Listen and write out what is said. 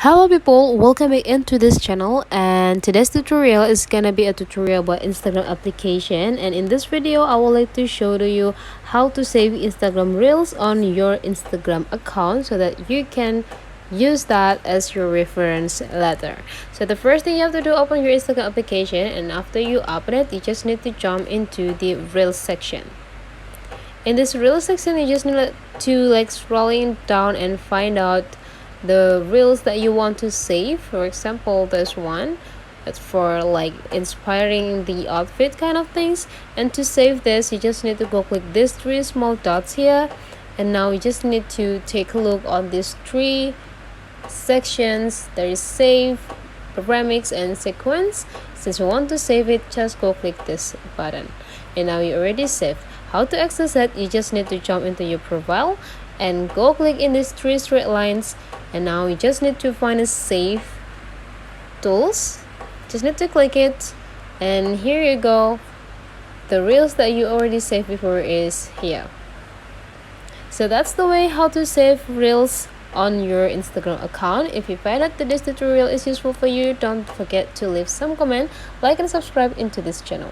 Hello people, welcome back into this channel, and today's tutorial is gonna be a tutorial about Instagram application. And in this video I would like to show to you how to save Instagram Reels on your Instagram account so that you can use that as your reference later. So the first thing you have to do, open your Instagram application, and after you open it, you just need to jump into the Reels section. In this Reels section, you just need to scrolling down and find out the reels that you want to save. For example, this one, it's for inspiring the outfit kind of things. And to save this, you just need to go click these three small dots here, and now you just need to take a look on these three sections. There is save, remix, and sequence. Since you want to save it, just go click this button, and now you already saved. How to access it? You just need to jump into your profile and go click in these three straight lines, and now you just need to find a save tools. Just need to click it, and here you go. The reels that you already saved before is here. So that's the way how to save reels on your Instagram account. If you find that this tutorial is useful for you, don't forget to leave some comment, like, and subscribe into this channel.